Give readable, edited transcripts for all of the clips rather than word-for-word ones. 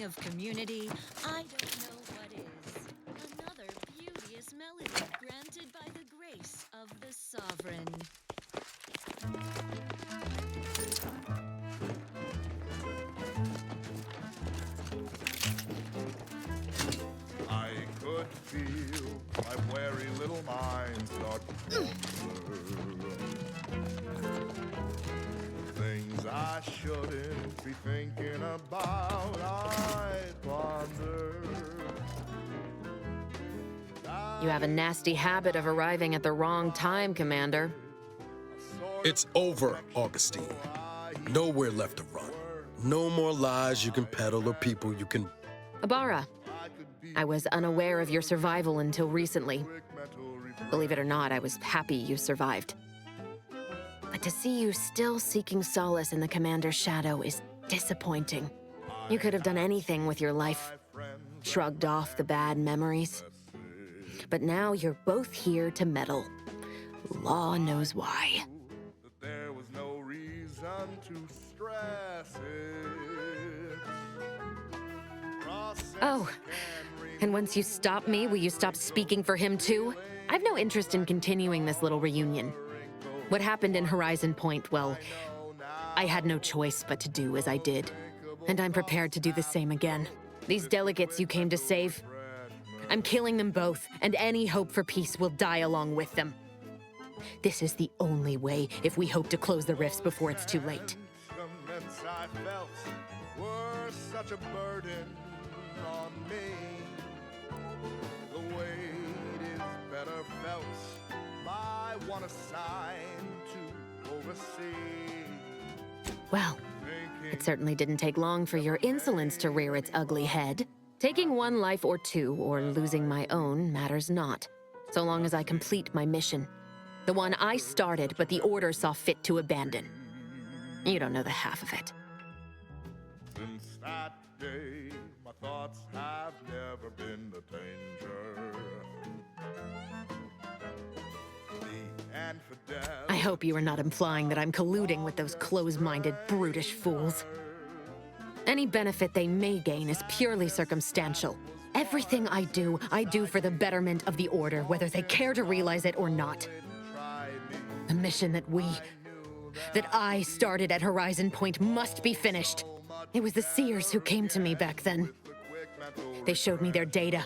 king of community, I don't know what is. Another beauteous melody granted by the grace of the sovereign. I could feel my wary little mind start to wonder. Things I shouldn't be thinking about, I ponder. You have a nasty habit of arriving at the wrong time, Commander. It's over, Augustine. Nowhere left to run. No more lies you can peddle or people you can... Ibarra, I was unaware of your survival until recently. Believe it or not, I was happy you survived. But to see you still seeking solace in the Commander's shadow is disappointing. You could have done anything with your life. Shrugged off the bad memories. But now you're both here to meddle. Law knows why. There was no reason to stress it. Oh, and once you stop me, will you stop speaking for him too? I've no interest in continuing this little reunion. What happened in Horizon Point, well, I had no choice but to do as I did. And I'm prepared to do the same again. These delegates you came to save, I'm killing them both, and any hope for peace will die along with them. This is the only way if we hope to close the rifts before it's too late. I felt were such a burden on me. The weight is better felt by one assigned to oversee. Well, it certainly didn't take long for your insolence to rear its ugly head. Taking one life or two, or losing my own, matters not, so long as I complete my mission. The one I started, but the Order saw fit to abandon. You don't know the half of it. Since that day, my thoughts have never been the danger. The infidel. I hope you are not implying that I'm colluding with those close-minded, brutish fools. Any benefit they may gain is purely circumstantial. Everything I do for the betterment of the Order, whether they care to realize it or not. The mission that I started at Horizon Point must be finished. It was the Seers who came to me back then. They showed me their data,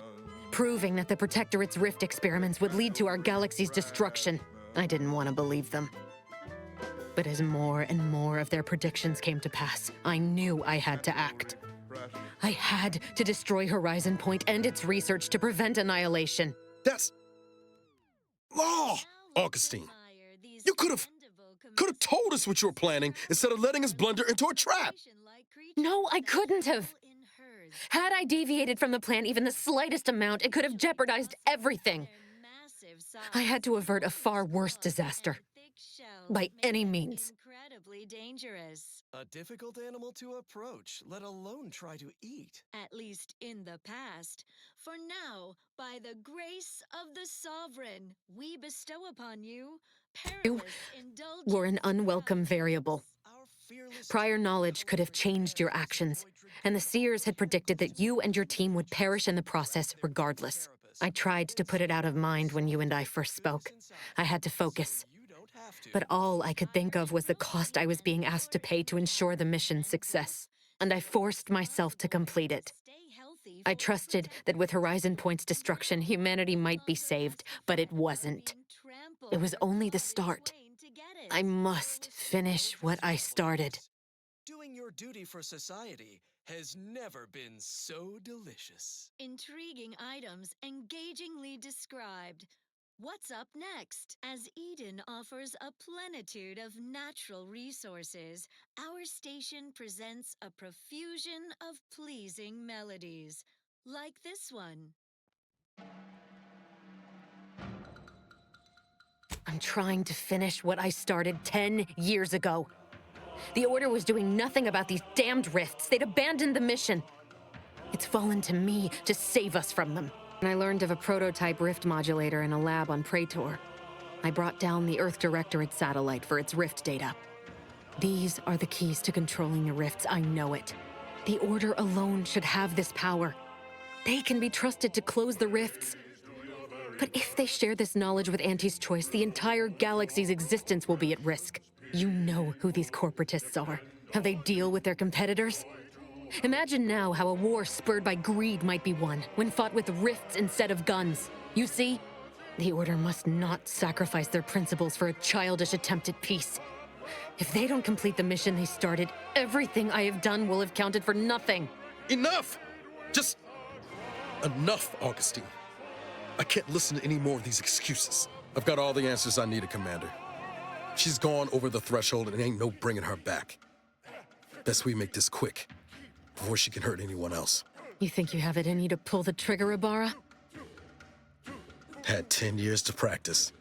proving that the Protectorate's rift experiments would lead to our galaxy's destruction. I didn't want to believe them. But as more and more of their predictions came to pass, I knew I had to act. I had to destroy Horizon Point and its research to prevent annihilation. That's... law, Augustine. You could have told us what you were planning instead of letting us blunder into a trap. No, I couldn't have. Had I deviated from the plan even the slightest amount, it could have jeopardized everything. I had to avert a far worse disaster. By any means. Incredibly dangerous. A difficult animal to approach, let alone try to eat. At least in the past. For now, by the grace of the Sovereign, we bestow upon you You were an unwelcome variable. Prior knowledge could have changed your actions, and the Seers had predicted that you and your team would perish in the process regardless. I tried to put it out of mind when you and I first spoke. I had to focus. But all I could think of was the cost I was being asked to pay to ensure the mission's success, and I forced myself to complete it. I trusted that with Horizon Point's destruction, humanity might be saved, but it wasn't. It was only the start. I must finish what I started. Doing your duty for society has never been so delicious. Intriguing items engagingly described. What's up next? As Eden offers a plenitude of natural resources, our station presents a profusion of pleasing melodies, like this one. I'm trying to finish what I started 10 years ago. The Order was doing nothing about these damned rifts. They'd abandoned the mission. It's fallen to me to save us from them. And I learned of a prototype rift modulator in a lab on Praetor. I brought down the Earth Directorate satellite for its rift data. These are the keys to controlling the rifts, I know it. The Order alone should have this power. They can be trusted to close the rifts. But if they share this knowledge with Auntie's Choice, the entire galaxy's existence will be at risk. You know who these corporatists are, how they deal with their competitors. Imagine now how a war spurred by greed might be won, when fought with rifts instead of guns. You see? The Order must not sacrifice their principles for a childish attempt at peace. If they don't complete the mission they started, everything I have done will have counted for nothing. Enough! Just enough, Augustine. I can't listen to any more of these excuses. I've got all the answers I needed, Commander. She's gone over the threshold and ain't no bringing her back. Best we make this quick, before she can hurt anyone else. You think you have it in you to pull the trigger, Ibarra? Had 10 years to practice.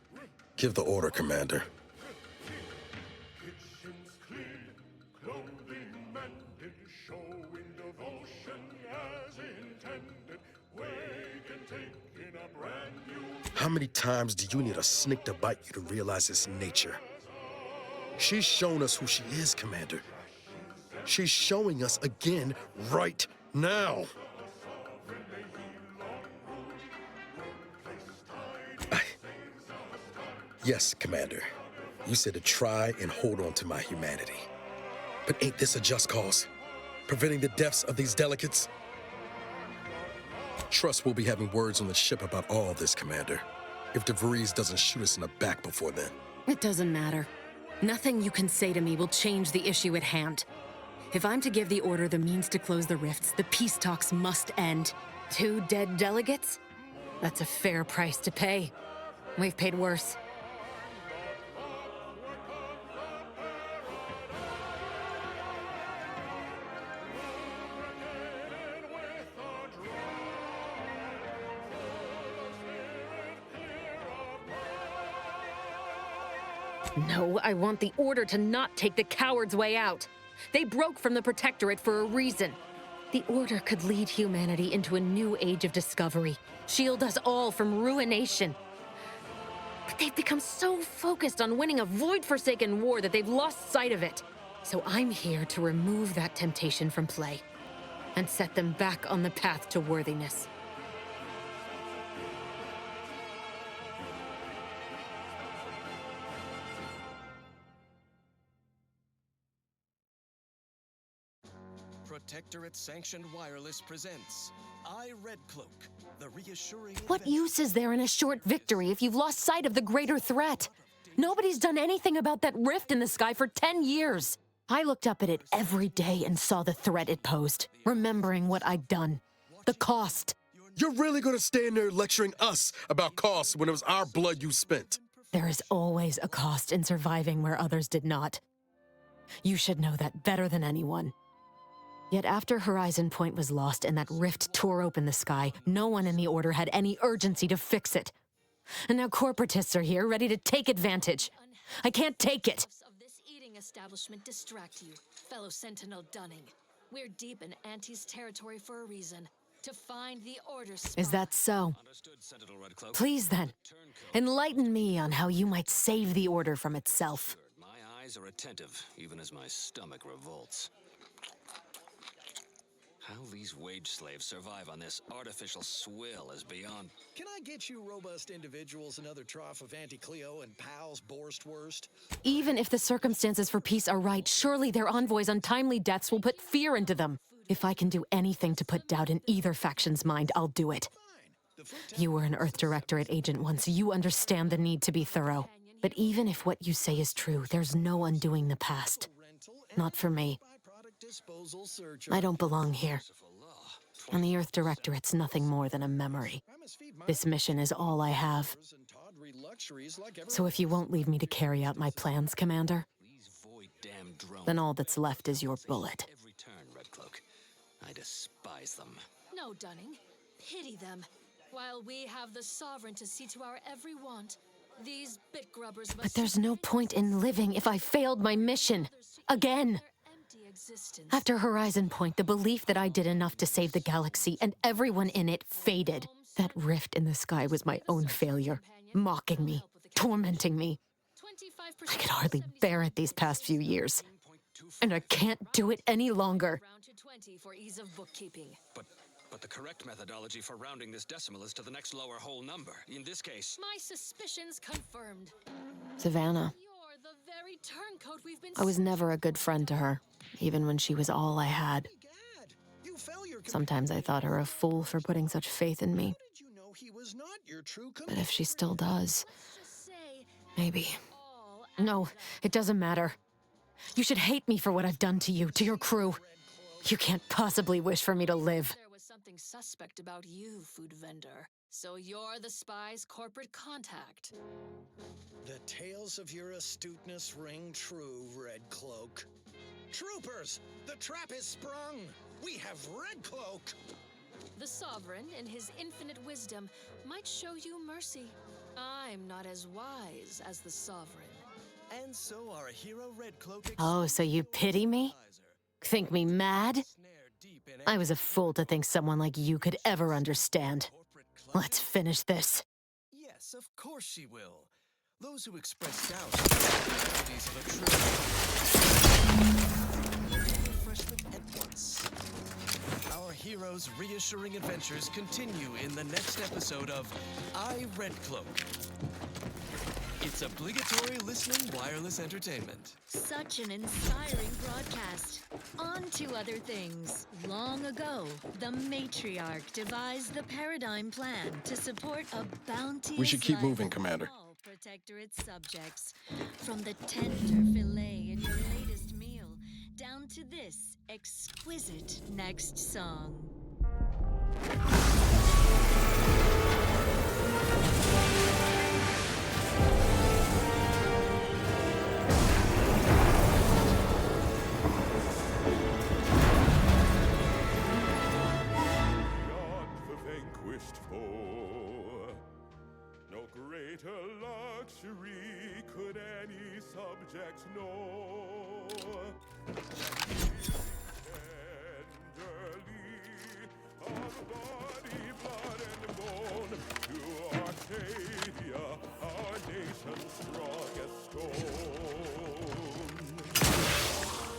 Give the order, Commander. Kitchen's clean, clothing mended, showing devotion as intended. Wake and take in a brand new. How many times do you need a snake to bite you to realize its nature? She's shown us who she is, Commander. She's showing us again right now. Yes, Commander. You said to try and hold on to my humanity. But ain't this a just cause? Preventing the deaths of these delegates? Trust we'll be having words on the ship about all this, Commander. If DeVries doesn't shoot us in the back before then. It doesn't matter. Nothing you can say to me will change the issue at hand. If I'm to give the Order the means to close the rifts, the peace talks must end. 2 dead delegates? That's a fair price to pay. We've paid worse. No, I want the Order to not take the coward's way out. They broke from the Protectorate for a reason. The Order could lead humanity into a new age of discovery, shield us all from ruination. But they've become so focused on winning a void-forsaken war that they've lost sight of it. So I'm here to remove that temptation from play and set them back on the path to worthiness. Protectorate-sanctioned wireless presents Red Cloak, the reassuring... What use is there in a short victory if you've lost sight of the greater threat? Nobody's done anything about that rift in the sky for 10 years. I looked up at it every day and saw the threat it posed, remembering what I'd done. The cost. You're really gonna stand there lecturing us about costs when it was our blood you spent? There is always a cost in surviving where others did not. You should know that better than anyone. Yet after Horizon Point was lost and that rift tore open the sky, no one in the Order had any urgency to fix it. And now corporatists are here, ready to take advantage. I can't take it. Of this eating establishment distract you, fellow Sentinel Dunning. We're deep in Auntie's territory for a reason. To find the Order spy. Is that so? Please then, enlighten me on how you might save the Order from itself. My eyes are attentive, even as my stomach revolts. How these wage slaves survive on this artificial swill is beyond... Can I get you robust individuals another trough of Auntie Cleo and Pal's Borstwurst? Even if the circumstances for peace are right, surely their envoys' untimely deaths will put fear into them. If I can do anything to put doubt in either faction's mind, I'll do it. You were an Earth Directorate agent once. You understand the need to be thorough. But even if what you say is true, there's no undoing the past. Not for me. I don't belong here. And the Earth Directorate's nothing more than a memory. This mission is all I have. So if you won't leave me to carry out my plans, Commander, then all that's left is your bullet. Every turn, Red Cloak. I despise them. No, Dunning. Pity them. While we have the Sovereign to see to our every want, these bit grubbers must... But there's no point in living if I failed my mission. Again. After Horizon Point, the belief that I did enough to save the galaxy and everyone in it faded. That rift in the sky was my own failure, mocking me, tormenting me. I could hardly bear it these past few years. And I can't do it any longer. to 20 for ease of bookkeeping. But the correct methodology for rounding this decimal is to the next lower whole number. In this case... My suspicions confirmed. Savannah. You're the very turncoat we've been... I was never a good friend to her, even when she was all I had. Gad, you fell your Sometimes I thought her a fool for putting such faith in me. How did you know he was not your true But if she still does, Let's just say maybe. all No, it doesn't matter. You should hate me for what I've done to you, to your crew. You can't possibly wish for me to live. there was something suspect about you, food vendor. So you're the spy's corporate contact. The tales of your astuteness ring true, Red Cloak. Troopers, the trap is sprung. We have Red Cloak. The Sovereign, in his infinite wisdom, might show you mercy. I'm not as wise as the Sovereign. And so our hero Red Cloak... Oh, so you pity me? Think me mad? I was a fool to think someone like you could ever understand. Let's finish this. Yes, of course she will. Those who express doubt about the abilities of a true refreshment at once. Our heroes' reassuring adventures continue in the next episode of I, Red Cloak. It's obligatory listening wireless entertainment. Such an inspiring broadcast. On to other things. Long ago, the matriarch devised the paradigm plan to support a bounteous We should keep life moving, for Commander. all Protectorate subjects. From the tender fillet in your latest meal, down to this exquisite next song. Beyond the vanquished foe, no greater luxury could any subject know. Tenderly of body, blood, and bone to Arcadia, our nation's strongest stone.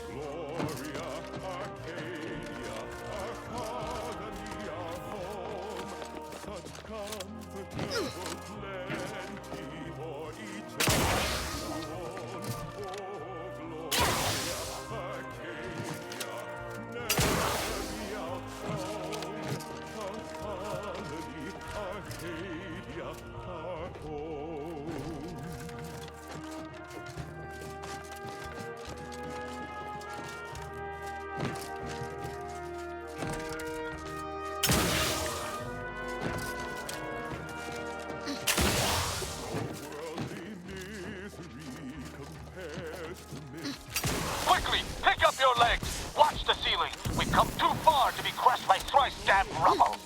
Gloria, Arcadia, our colony, our home. Such comfortable plenty for each our own. Oh, Gloria, Arcadia, never be outshone. Our colony, Arcadia, our home. Worldly misery compares to myth. Quickly, pick up your legs. Watch the ceiling. We've come too far to be crushed by thrice-stabbed rubble.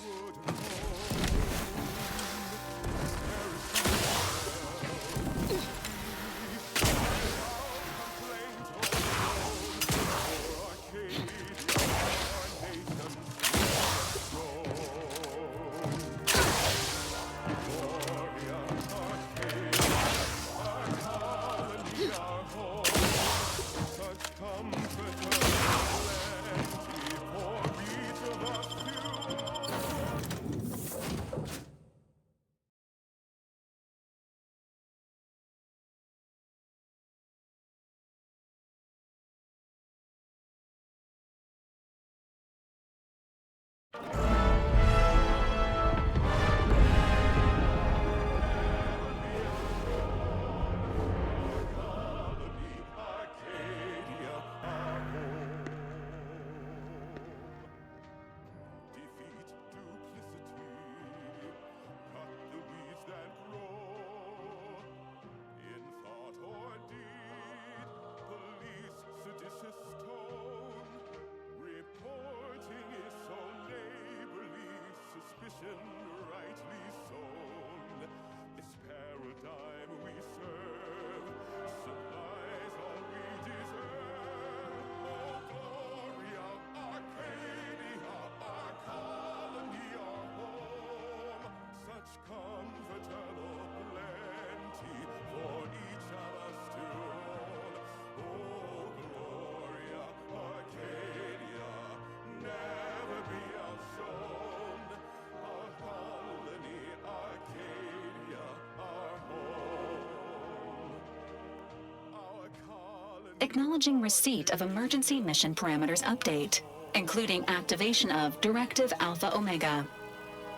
acknowledging receipt of emergency mission parameters update, including activation of Directive Alpha Omega.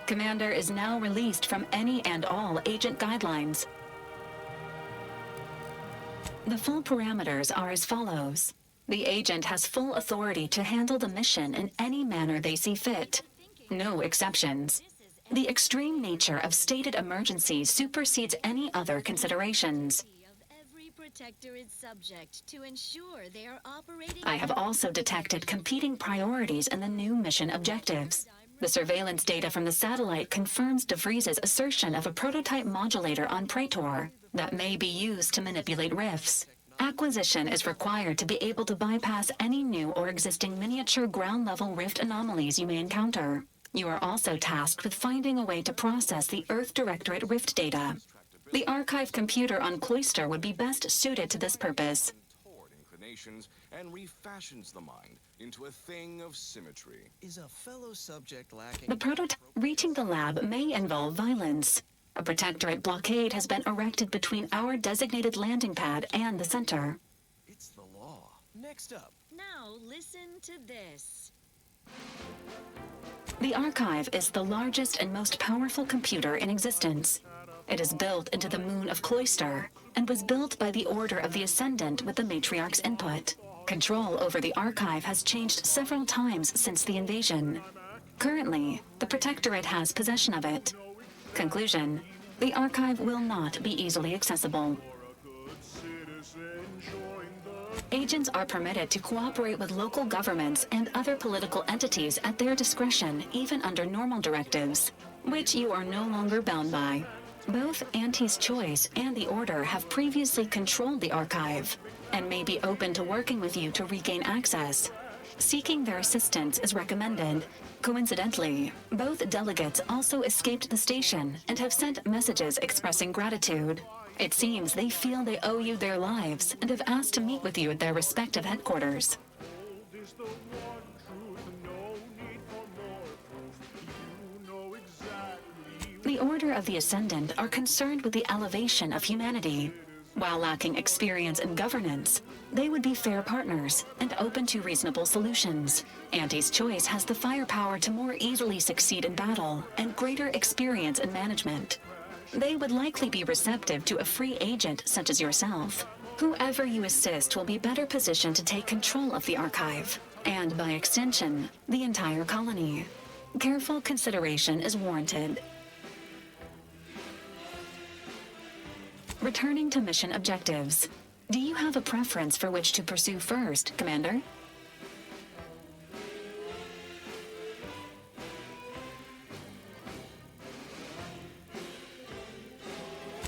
Commander is now released from any and all agent guidelines. The full parameters are as follows. The agent has full authority to handle the mission in any manner they see fit. No exceptions. The extreme nature of stated emergencies supersedes any other considerations. I have also detected competing priorities in the new mission objectives. The surveillance data from the satellite confirms DeVries' assertion of a prototype modulator on Praetor that may be used to manipulate rifts. Acquisition is required to be able to bypass any new or existing miniature ground-level rift anomalies you may encounter. You are also tasked with finding a way to process the Earth Directorate rift data. The archive computer on Cloister would be best suited to this purpose. And refashions the mind into a thing of symmetry. Is a fellow subject lacking? The prototype reaching the lab may involve violence. A protectorate blockade has been erected between our designated landing pad and the center. It's the law. Next up. Now listen to this. The archive is the largest and most powerful computer in existence. It is built into the moon of Cloister and was built by the Order of the Ascendant with the Matriarch's input. Control over the archive has changed several times since the invasion. Currently, the Protectorate has possession of it. Conclusion: the archive will not be easily accessible. Agents are permitted to cooperate with local governments and other political entities at their discretion, even under normal directives, which you are no longer bound by. Both Auntie's Choice and the Order have previously controlled the archive, and may be open to working with you to regain access. Seeking their assistance is recommended. Coincidentally, both delegates also escaped the station and have sent messages expressing gratitude. It seems they feel they owe you their lives and have asked to meet with you at their respective headquarters. The Order of the Ascendant are concerned with the elevation of humanity. While lacking experience in governance, they would be fair partners and open to reasonable solutions. Auntie's Choice has the firepower to more easily succeed in battle and greater experience in management. They would likely be receptive to a free agent such as yourself. Whoever you assist will be better positioned to take control of the archive, and by extension, the entire colony. Careful consideration is warranted. Returning to mission objectives. Do you have a preference for which to pursue first, Commander?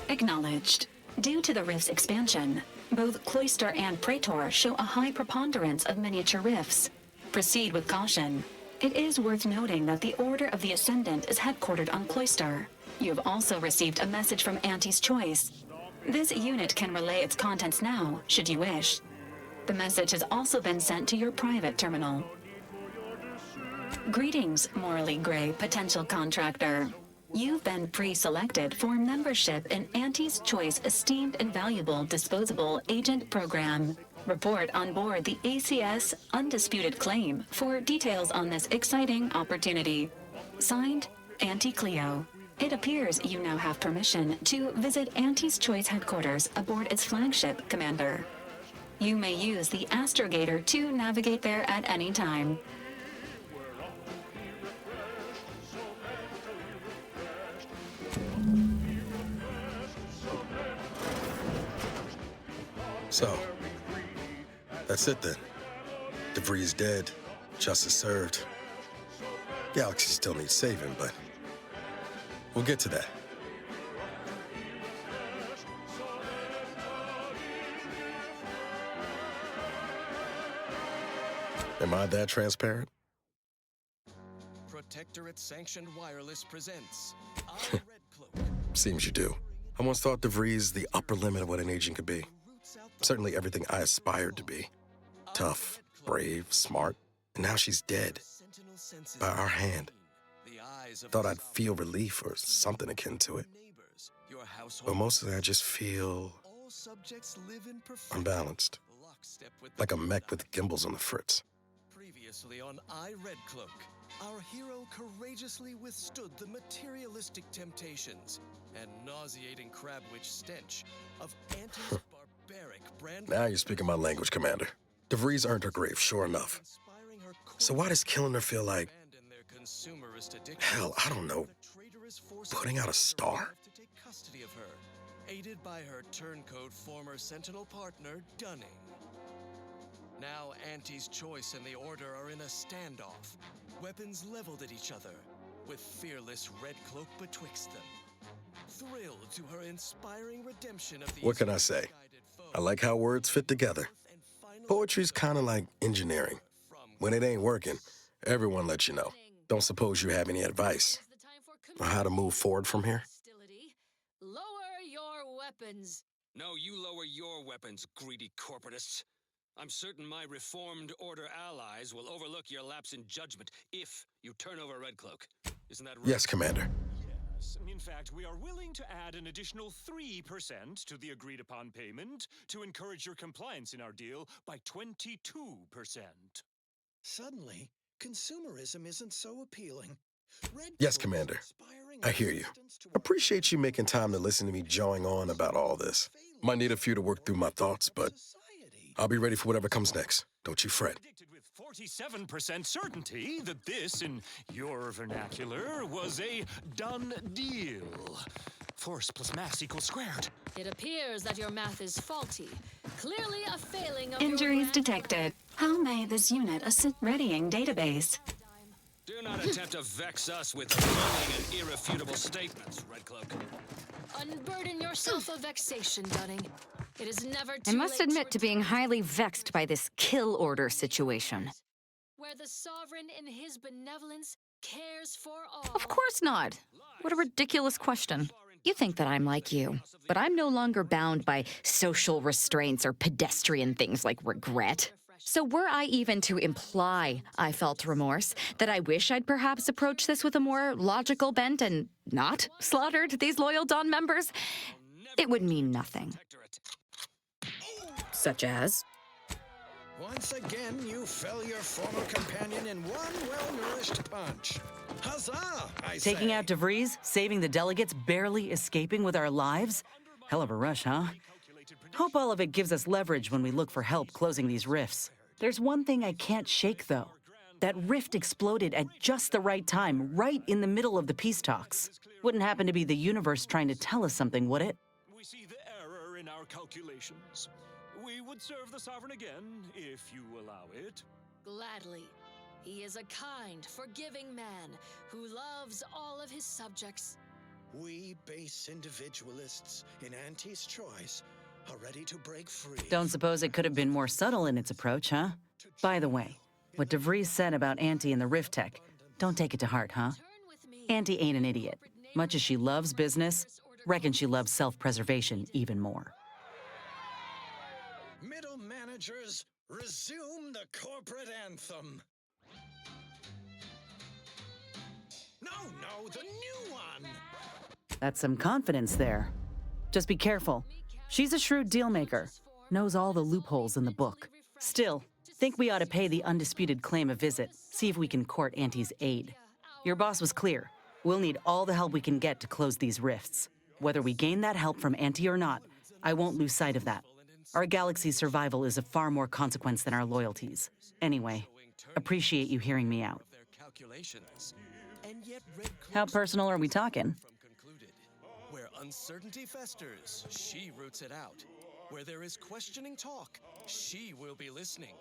Acknowledged. Due to the rift's expansion, both Cloister and Praetor show a high preponderance of miniature rifts. Proceed with caution. It is worth noting that the Order of the Ascendant is headquartered on Cloister. You have also received a message from Auntie's Choice. This unit can relay its contents now, should you wish. The message has also been sent to your private terminal. Greetings, morally gray potential contractor. You've been pre-selected for membership in Auntie's Choice Esteemed and Valuable Disposable Agent Program. Report on board the ACS Undisputed Claim for details on this exciting opportunity. Signed, Auntie Cleo. It appears you now have permission to visit Auntie's Choice headquarters aboard its flagship, Commander. You may use the astrogator to navigate there at any time. So, that's it then. DeVries dead, justice served. Galaxy still needs saving, but we'll get to that. Am I that transparent? Protectorate Sanctioned Wireless presents Red Cloak. Seems you do. I once thought DeVries the upper limit of what an agent could be. Certainly everything I aspired to be. Tough, brave, smart, and now she's dead. By our hand. Thought I'd feel relief or something akin to it. But mostly I just feel unbalanced. Lockstep with the like a mech paradigm. with gimbals on the fritz. Previously on Red Cloak, our hero courageously withstood the materialistic temptations and nauseating crab witch stench of Auntie's barbaric brand. Now you're speaking my language, Commander. DeVries earned her grave, sure enough. Inspiring her So why does killing her feel like, abandon their consumerist addiction? hell, I don't know, The traitorous forces putting out a order star? Rev to take custody of her, aided by her turncoat former Sentinel partner, Dunning. Now Auntie's choice and the Order are in a standoff, weapons leveled at each other, with fearless Red Cloak betwixt them. Thrilled to her inspiring redemption of the What can I say? I like how words fit together. Poetry's kind of like engineering. When it ain't working, everyone lets you know. Don't suppose you have any advice on how to move forward from here? Lower your weapons. No, you lower your weapons, greedy corporatists. I'm certain my reformed Order allies will overlook your lapse in judgment if you turn over Red Cloak. Isn't that right? Yes, Commander. Yes. In fact, we are willing to add an additional 3% to the agreed-upon payment to encourage your compliance in our deal by 22%. Suddenly, consumerism isn't so appealing. Red Yes, Cloak is Commander. inspiring I hear you. resistance to Appreciate you making time to listen to me jawing on about all this. Might need a few to work through my thoughts, but society. I'll be ready for whatever comes next. Don't you fret. Predicted with 47% certainty that this, in your vernacular, was a done deal. Force plus mass equals squared. It appears that your math is faulty. Clearly a failing of Injuries your grand detected. How may this unit assist readying database? Do not attempt to vex us with thrilling and irrefutable statements, Red Cloak. Unburden yourself of vexation, Dunning. It is never too I must late admit to being highly vexed by this kill order situation. where the sovereign in his benevolence cares for all. Of course not. What a ridiculous question. You think that I'm like you, but I'm no longer bound by social restraints or pedestrian things like regret. So were I even to imply I felt remorse, that I wish I'd perhaps approached this with a more logical bent and not slaughtered these loyal Dawn members, it would mean nothing. Such as? Once again, you fell your former companion in one well-nourished punch. Huzzah, I say. Taking out DeVries, saving the delegates, barely escaping with our lives? Hell of a rush, huh? Hope all of it gives us leverage when we look for help closing these rifts. There's one thing I can't shake, though. That rift exploded at just the right time, right in the middle of the peace talks. Wouldn't happen to be the universe trying to tell us something, would it? We see the error in our calculations. We would serve the Sovereign again, if you allow it. Gladly. He is a kind, forgiving man who loves all of his subjects. We base individualists in Auntie's choice are ready to break free. Don't suppose it could have been more subtle in its approach, huh? By the way, what DeVries said about Auntie and the Rift Tech, don't take it to heart, huh? Turn with me. Auntie ain't an idiot. Much as she loves business, reckon she loves self-preservation even more. Middle managers, resume the corporate anthem. No, the new one. That's some confidence there. Just be careful. She's a shrewd dealmaker, knows all the loopholes in the book. Still, think we ought to pay the undisputed claim a visit, see if we can court Auntie's aid. Your boss was clear. We'll need all the help we can get to close these rifts. Whether we gain that help from Auntie or not, I won't lose sight of that. Our galaxy's survival is of far more consequence than our loyalties. Anyway, appreciate you hearing me out. Their calculations. And yet Red How Cloak's personal are we talking? from concluded. Where uncertainty festers, she roots it out. Where there is questioning talk, she will be listening.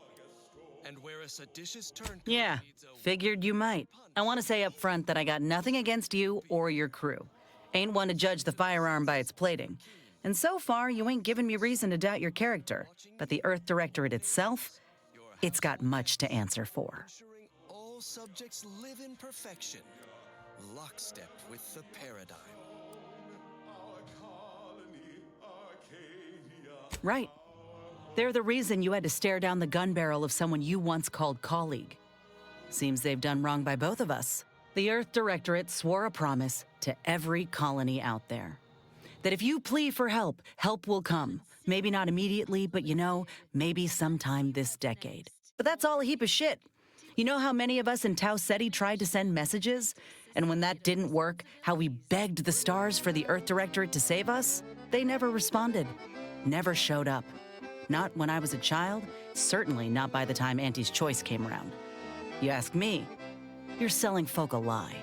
And where a seditious turncoat Yeah, needs a figured you might. I want to say up front that I got nothing against you or your crew. Ain't one to judge the firearm by its plating. And so far, you ain't given me reason to doubt your character. But the Earth Directorate itself, it's got much to answer for. ensuring all subjects live in perfection, lockstep with the paradigm. Right. They're the reason you had to stare down the gun barrel of someone you once called colleague. Seems they've done wrong by both of us. The Earth Directorate swore a promise to every colony out there. That if you plead for help, help will come. Maybe not immediately, but maybe sometime this decade. But that's all a heap of shit. You know how many of us in Tau Ceti tried to send messages? And when that didn't work, how we begged the stars for the Earth Directorate to save us? They never responded. Never showed up. Not when I was a child, certainly not by the time Auntie's Choice came around. You ask me, you're selling folk a lie.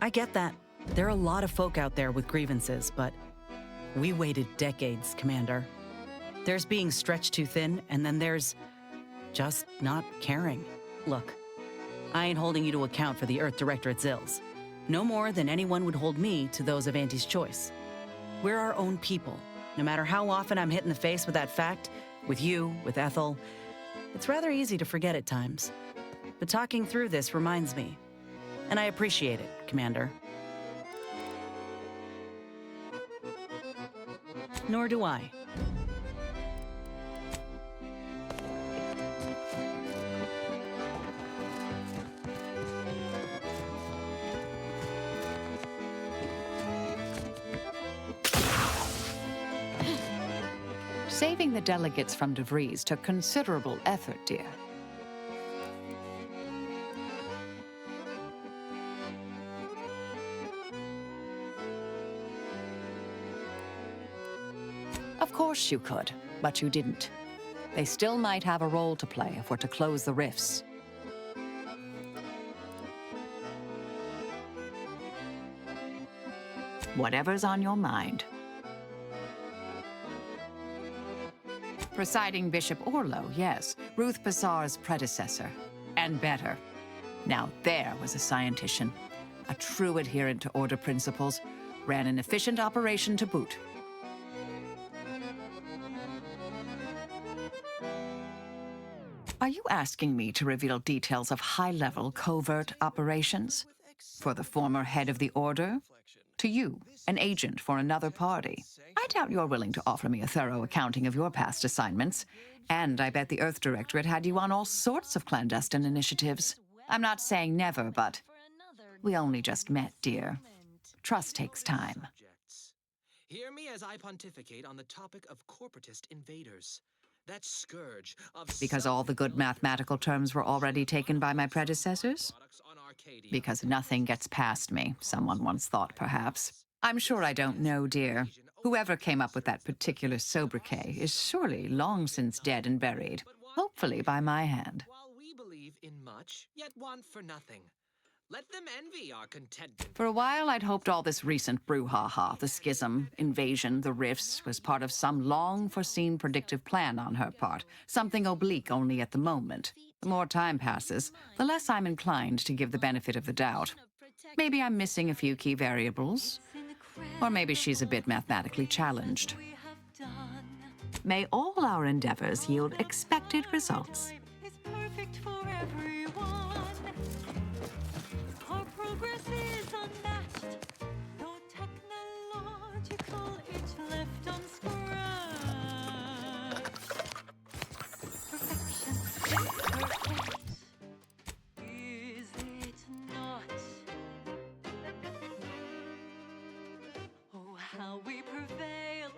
I get that. There are a lot of folk out there with grievances, but we waited decades, Commander. There's being stretched too thin, and then there's just not caring. Look, I ain't holding you to account for the Earth Directorate's ills. No more than anyone would hold me to those of Auntie's Choice. We're our own people. No matter how often I'm hit in the face with that fact, with you, with Ethel, it's rather easy to forget at times. But talking through this reminds me. And I appreciate it, Commander. Nor do I. Saving the delegates from DeVries took considerable effort, dear. Of course you could, but you didn't. They still might have a role to play if we're to close the rifts. Whatever's on your mind. Presiding Bishop Orlo, yes. Ruth Passar's predecessor. And better. Now there was a scientician. A true adherent to order principles. Ran an efficient operation to boot. Are you asking me to reveal details of high-level covert operations? For the former head of the Order? To you, an agent for another party? I doubt you're willing to offer me a thorough accounting of your past assignments. And I bet the Earth Directorate had you on all sorts of clandestine initiatives. I'm not saying never, but we only just met, dear. Trust takes time. Hear me as I pontificate on the topic of corporatist invaders. That scourge of Because all the good mathematical terms were already taken by my predecessors? Because nothing gets past me, someone once thought, perhaps. I'm sure I don't know, dear. Whoever came up with that particular sobriquet is surely long since dead and buried, hopefully by my hand. While we believe in much, yet want for nothing. Let them envy our contentment. For a while, I'd hoped all this recent brouhaha, the schism, invasion, the rifts, was part of some long-foreseen predictive plan on her part, something oblique only at the moment. The more time passes, the less I'm inclined to give the benefit of the doubt. Maybe I'm missing a few key variables, or maybe she's a bit mathematically challenged. May all our endeavors yield expected results. Progress is unmatched, no technological itch left unscratched. Perfection is perfect, is it not? Oh, how we prevail,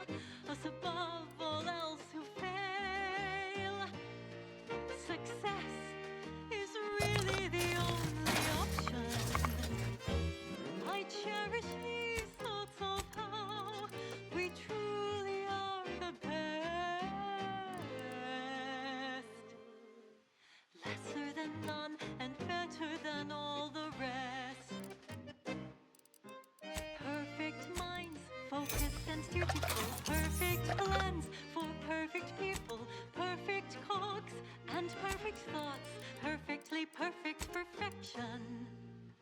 us above all else who fail. Success is really the only option. I cherish these thoughts of how we truly are the best. Lesser than none and better than all the rest. Perfect minds, focused and dutiful. Perfect plans for perfect people. Perfect cogs and perfect thoughts. Perfectly perfect perfection.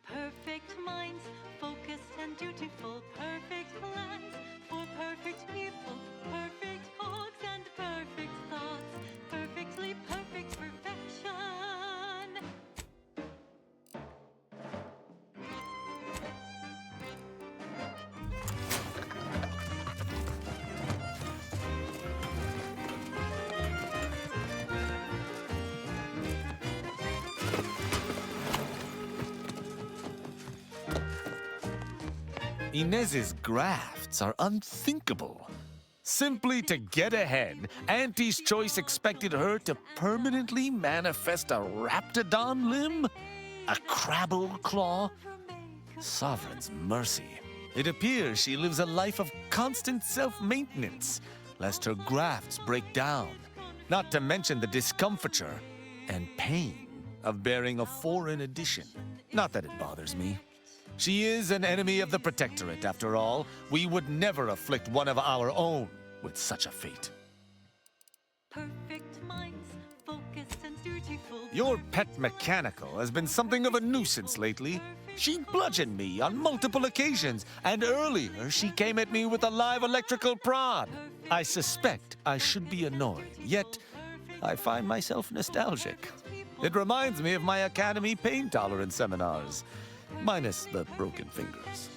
Perfect minds, focused and dutiful. Perfect plans for perfect people. Perfect cogs and perfect thoughts. Perfectly perfect perfection. Inez's grafts are unthinkable. Simply to get ahead, Auntie's Choice expected her to permanently manifest a raptidon limb? A crabble claw? Sovereign's mercy. It appears she lives a life of constant self-maintenance, lest her grafts break down. Not to mention the discomfiture and pain of bearing a foreign edition. Not that it bothers me. She is an enemy of the Protectorate, after all. We would never afflict one of our own with such a fate. Perfect minds, focused and dutiful. Your pet mechanical has been something of a nuisance lately. She bludgeoned me on multiple occasions, and earlier she came at me with a live electrical prod. I suspect I should be annoyed, yet I find myself nostalgic. It reminds me of my Academy pain tolerance seminars, minus the broken fingers.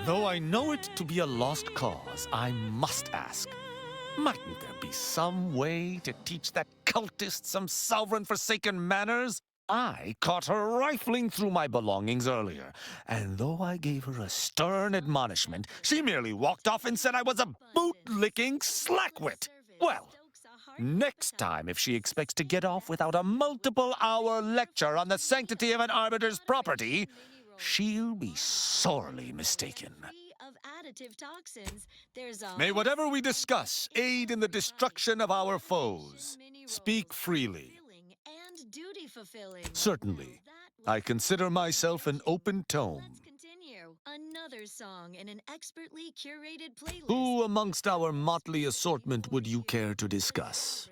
Though I know it to be a lost cause, I must ask, mightn't there be some way to teach that cultist some sovereign-forsaken manners? I caught her rifling through my belongings earlier, and though I gave her a stern admonishment, she merely walked off and said I was a boot-licking slackwit. Well, next time, if she expects to get off without a multiple-hour lecture on the sanctity of an arbiter's property, she'll be sorely mistaken. May whatever we discuss aid in the destruction of our foes. Speak freely. Certainly. I consider myself an open tome. Another song in an expertly curated playlist. Who amongst our motley assortment would you care to discuss?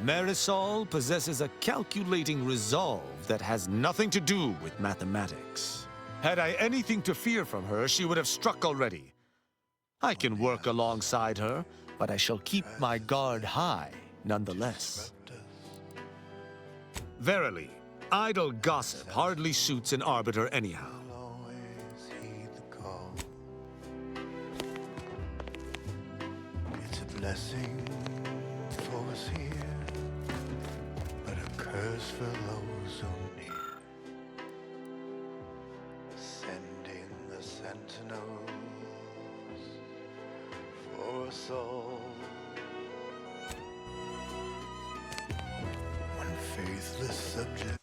Marisol possesses a calculating resolve that has nothing to do with mathematics. Had I anything to fear from her, she would have struck already. I can work alongside her, but I shall keep my guard high nonetheless. Verily, idle gossip hardly suits an arbiter anyhow. It's a blessing for us here, but a curse for those who near. Sending the sentinels for us all. One faithless subject.